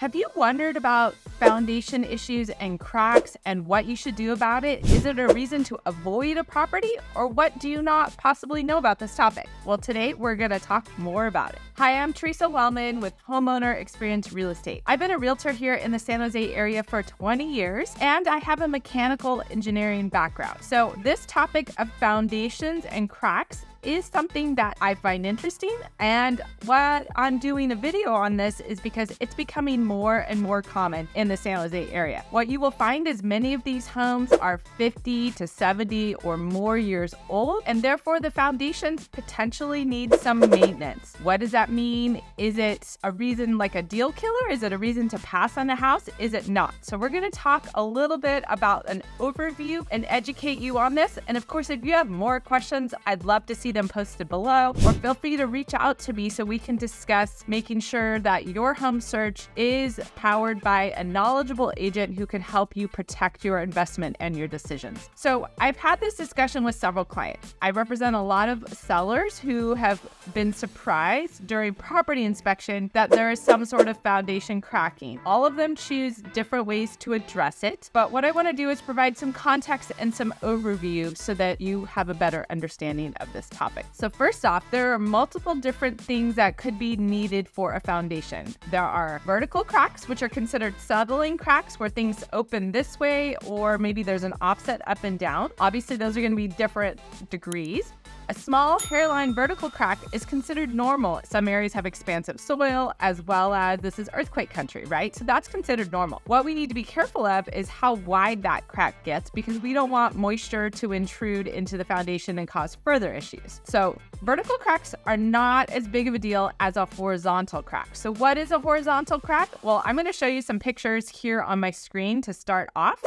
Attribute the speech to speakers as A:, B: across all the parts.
A: Have you wondered about foundation issues and cracks and what you should do about it? Is it a reason to avoid a property, or what do you not possibly know about this topic? Well, today we're going to talk more about it. Hi, I'm Theresa Wellman with Homeowner Experience Real Estate. I've been a realtor here in the San Jose area for 20 years, and I have a mechanical engineering background. So this topic of foundations and cracks is something that I find interesting, and what I'm doing a video on this is because it's becoming more and more common in the San Jose area. What you will find is many of these homes are 50 to 70 or more years old, and therefore the foundations potentially need some maintenance. What does that mean? Is it a reason like a deal killer? Is it a reason to pass on a house? Is it not? So we're going to talk a little bit about an overview and educate you on this. And of course, if you have more questions, I'd love to see them posted below, or feel free to reach out to me so we can discuss making sure that your home search is powered by a knowledgeable agent who can help you protect your investment and your decisions. So I've had this discussion with several clients. I represent a lot of sellers who have been surprised during property inspection that there is some sort of foundation cracking. All of them choose different ways to address it, but what I want to do is provide some context and some overview so that you have a better understanding of this topic. So first off, there are multiple different things that could be needed for a foundation. There are vertical cracks, which are considered settling cracks where things open this way, or maybe there's an offset up and down. Obviously, those are going to be different degrees. A small hairline vertical crack is considered normal. Some areas have expansive soil, as well as this is earthquake country, right? So that's considered normal. What we need to be careful of is how wide that crack gets, because we don't want moisture to intrude into the foundation and cause further issues. So vertical cracks are not as big of a deal as a horizontal crack. So what is a horizontal crack? Well, I'm going to show you some pictures here on my screen to start off.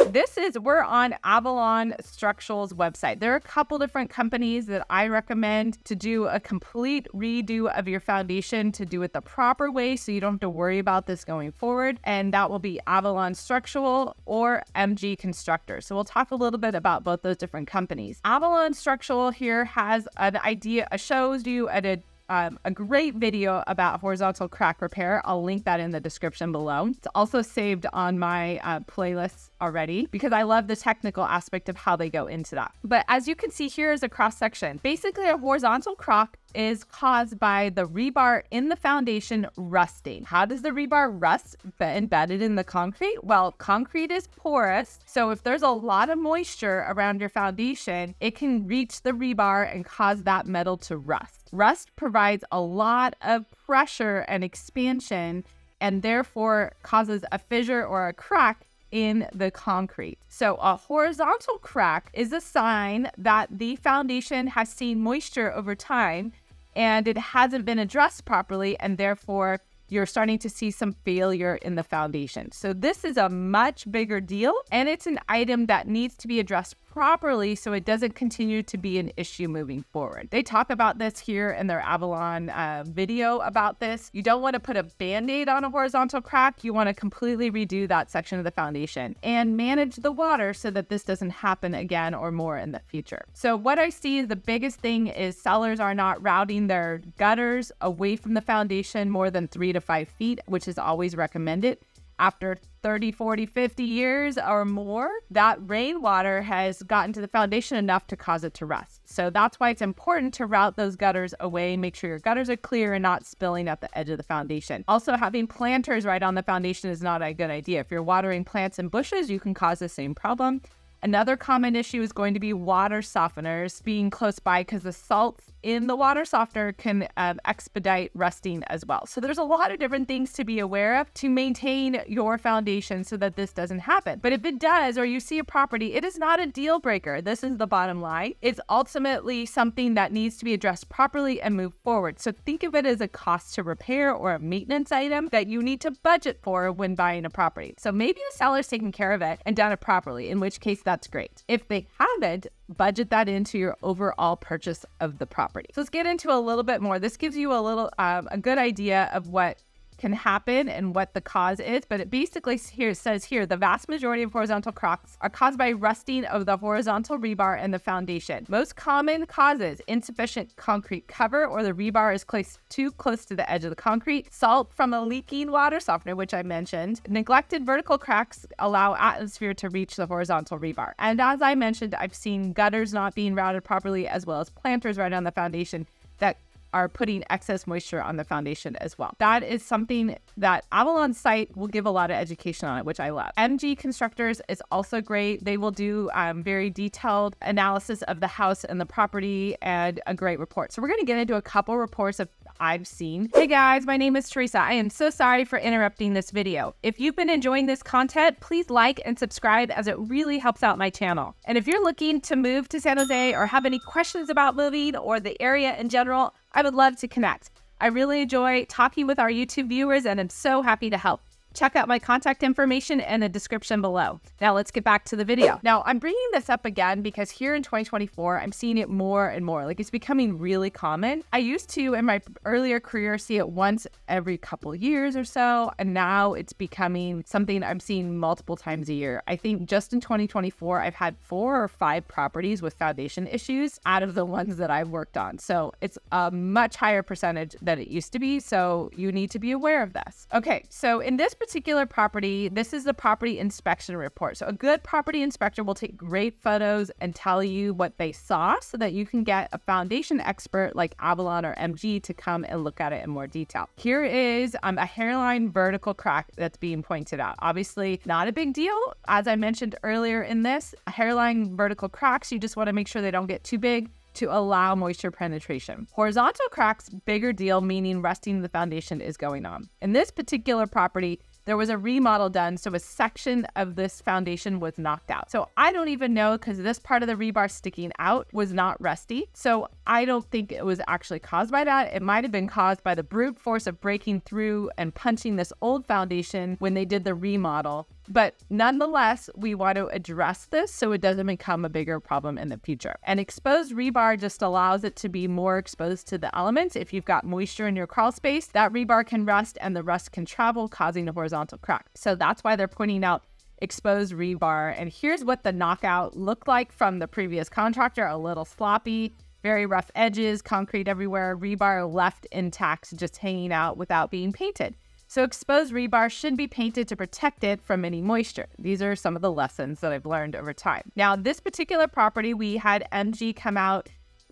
A: We're on Avalon Structural's website. There are a couple different companies that I recommend to do a complete redo of your foundation, to do it the proper way so you don't have to worry about this going forward. And that will be Avalon Structural or MG Constructor. So we'll talk a little bit about both those different companies. Avalon Structural here has an idea, shows you a great video about horizontal crack repair. I'll link that in the description below. It's also saved on my playlist already because I love the technical aspect of how they go into that. But as you can see, here is a cross section. Basically, a horizontal crack is caused by the rebar in the foundation rusting. How does the rebar rust embedded in the concrete? Well, concrete is porous, so if there's a lot of moisture around your foundation, it can reach the rebar and cause that metal to rust. Rust provides a lot of pressure and expansion, and therefore causes a fissure or a crack in the concrete. So a horizontal crack is a sign that the foundation has seen moisture over time and it hasn't been addressed properly, and therefore you're starting to see some failure in the foundation. So this is a much bigger deal, and it's an item that needs to be addressed properly so it doesn't continue to be an issue moving forward. They talk about this here in their Avalon video about this. You don't want to put a band-aid on a horizontal crack. You want to completely redo that section of the foundation and manage the water so that this doesn't happen again or more in the future. So what I see is the biggest thing is sellers are not routing their gutters away from the foundation more than 3 to 5 feet, which is always recommended. After 30, 40, 50 years or more, that rainwater has gotten to the foundation enough to cause it to rust. So that's why it's important to route those gutters away, make sure your gutters are clear and not spilling at the edge of the foundation. Also, having planters right on the foundation is not a good idea. If you're watering plants and bushes, you can cause the same problem. Another common issue is going to be water softeners being close by, because the salts in the water softener can expedite rusting as well. So there's a lot of different things to be aware of to maintain your foundation so that this doesn't happen. But if it does, or you see a property, it is not a deal breaker. This is the bottom line. It's ultimately something that needs to be addressed properly and move forward. So think of it as a cost to repair or a maintenance item that you need to budget for when buying a property. So maybe the seller's taken care of it and done it properly, in which case that's great. If they haven't, budget that into your overall purchase of the property. So let's get into a little bit more. This gives you a good idea of what can happen and what the cause is, but it basically says here, the vast majority of horizontal cracks are caused by rusting of the horizontal rebar and the foundation. Most common causes: insufficient concrete cover, or the rebar is placed too close to the edge of the concrete, salt from a leaking water softener, which I mentioned, neglected vertical cracks allow atmosphere to reach the horizontal rebar. And as I mentioned, I've seen gutters not being routed properly, as well as planters right on the foundation that are putting excess moisture on the foundation as well. That is something that Avalon's site will give a lot of education on it, which I love. MG Constructors is also great. They will do very detailed analysis of the house and the property and a great report. So we're going to get into a couple reports of I've seen. Hey guys, my name is Theresa. I am so sorry for interrupting this video. If you've been enjoying this content, please like and subscribe, as it really helps out my channel. And if you're looking to move to San Jose or have any questions about moving or the area in general, I would love to connect. I really enjoy talking with our YouTube viewers, and I'm so happy to help. Check out my contact information in the description below. Now let's get back to the video. Now I'm bringing this up again because here in 2024, I'm seeing it more and more. Like, it's becoming really common. I used to, in my earlier career, see it once every couple years or so, and now it's becoming something I'm seeing multiple times a year. I think just in 2024, I've had 4 or 5 properties with foundation issues out of the ones that I've worked on. So it's a much higher percentage than it used to be. So you need to be aware of this. Okay, so in this particular property, this is the property inspection report. So a good property inspector will take great photos and tell you what they saw, so that you can get a foundation expert like Avalon or MG to come and look at it in more detail. Here is a hairline vertical crack that's being pointed out. Obviously not a big deal. As I mentioned earlier in this, hairline vertical cracks, you just want to make sure they don't get too big to allow moisture penetration. Horizontal cracks, bigger deal, meaning rusting of the foundation is going on. In this particular property, there was a remodel done, so a section of this foundation was knocked out. So I don't even know, because this part of the rebar sticking out was not rusty. So I don't think it was actually caused by that. It might have been caused by the brute force of breaking through and punching this old foundation when they did the remodel. But nonetheless, we want to address this so it doesn't become a bigger problem in the future. And exposed rebar just allows it to be more exposed to the elements. If you've got moisture in your crawl space, that rebar can rust and the rust can travel, causing a horizontal crack. So that's why they're pointing out exposed rebar. And here's what the knockout looked like from the previous contractor: a little sloppy, very rough edges, concrete everywhere, rebar left intact, just hanging out without being painted. So exposed rebar should be painted to protect it from any moisture. These are some of the lessons that I've learned over time. Now, this particular property, we had MG come out,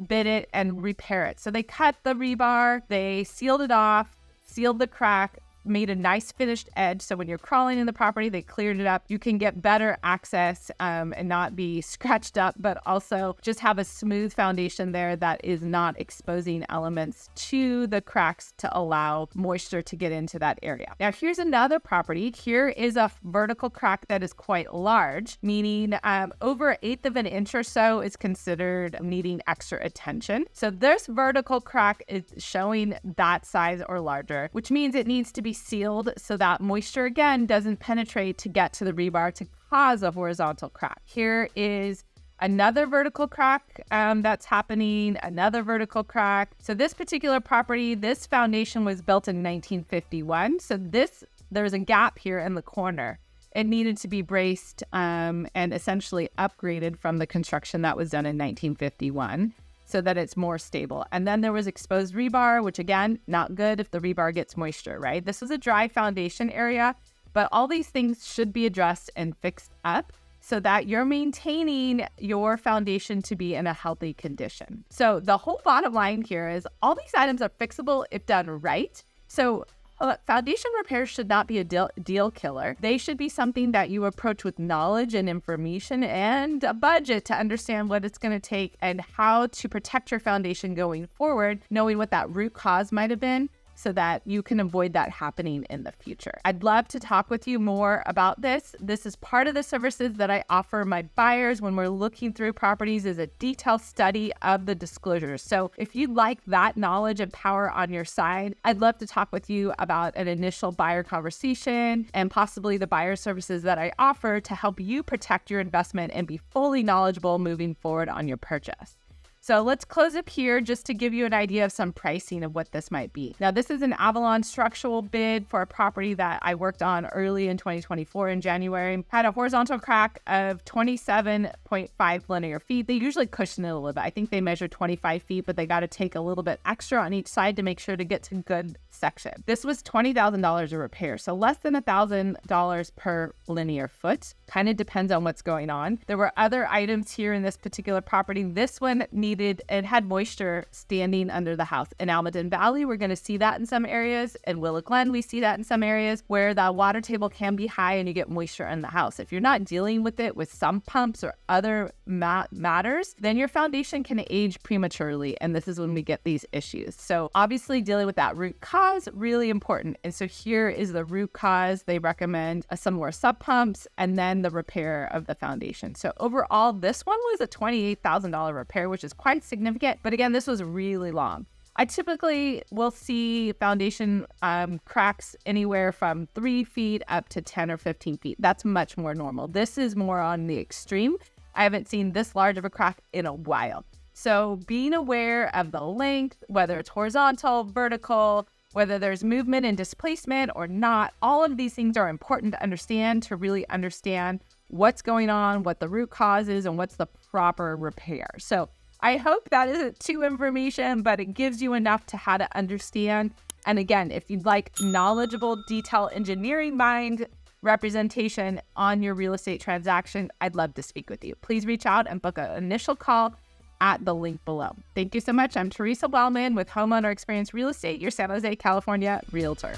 A: bid it, and repair it. So they cut the rebar, they sealed it off, sealed the crack, made a nice finished edge. So when you're crawling in the property, they cleared it up. You can get better access and not be scratched up, but also just have a smooth foundation there that is not exposing elements to the cracks to allow moisture to get into that area. Now, here's another property. Here is a vertical crack that is quite large, meaning over 1/8 of an inch or so is considered needing extra attention. So this vertical crack is showing that size or larger, which means it needs to be sealed so that moisture again doesn't penetrate to get to the rebar to cause a horizontal crack. Here is another vertical crack that's happening, another vertical crack. So this particular property, this foundation was built in 1951. So there's a gap here in the corner. It needed to be braced and essentially upgraded from the construction that was done in 1951. So that it's more stable. And then there was exposed rebar, which again, not good if the rebar gets moisture, right? This was a dry foundation area, but all these things should be addressed and fixed up so that you're maintaining your foundation to be in a healthy condition. So the whole bottom line here is all these items are fixable if done right. So foundation repairs should not be a deal killer. They should be something that you approach with knowledge and information and a budget to understand what it's going to take and how to protect your foundation going forward, knowing what that root cause might have been, so that you can avoid that happening in the future. I'd love to talk with you more about this. This is part of the services that I offer my buyers when we're looking through properties, is a detailed study of the disclosures. So if you'd like that knowledge and power on your side, I'd love to talk with you about an initial buyer conversation and possibly the buyer services that I offer to help you protect your investment and be fully knowledgeable moving forward on your purchase. So let's close up here just to give you an idea of some pricing of what this might be. Now, this is an Avalon structural bid for a property that I worked on early in 2024 in January. Had a horizontal crack of 27.5 linear feet. They usually cushion it a little bit. I think they measure 25 feet, but they got to take a little bit extra on each side to make sure to get to good section. This was $20,000 a repair, so less than $1,000 per linear foot. Kind of depends on what's going on. There were other items here in this particular property. This one it had moisture standing under the house. In Almaden Valley, we're going to see that in some areas. In Willow Glen, we see that in some areas where the water table can be high and you get moisture in the house. If you're not dealing with it with sump pumps or other matters, then your foundation can age prematurely. And this is when we get these issues. So obviously dealing with that root cause, really important. And so here is the root cause. They recommend some more sub pumps and then the repair of the foundation. So overall, this one was a $28,000 repair, which is quite significant. But again, this was really long. I typically will see foundation cracks anywhere from 3 feet up to 10 or 15 feet. That's much more normal. This is more on the extreme. I haven't seen this large of a crack in a while. So being aware of the length, whether it's horizontal, vertical, whether there's movement and displacement or not, all of these things are important to understand to really understand what's going on, what the root cause is, and what's the proper repair. So I hope that isn't too information, but it gives you enough to how to understand. And again, if you'd like knowledgeable detail engineering mind representation on your real estate transaction, I'd love to speak with you. Please reach out and book an initial call at the link below. Thank you so much. I'm Theresa Wellman with Homeowner Experience Real Estate, your San Jose, California Realtor.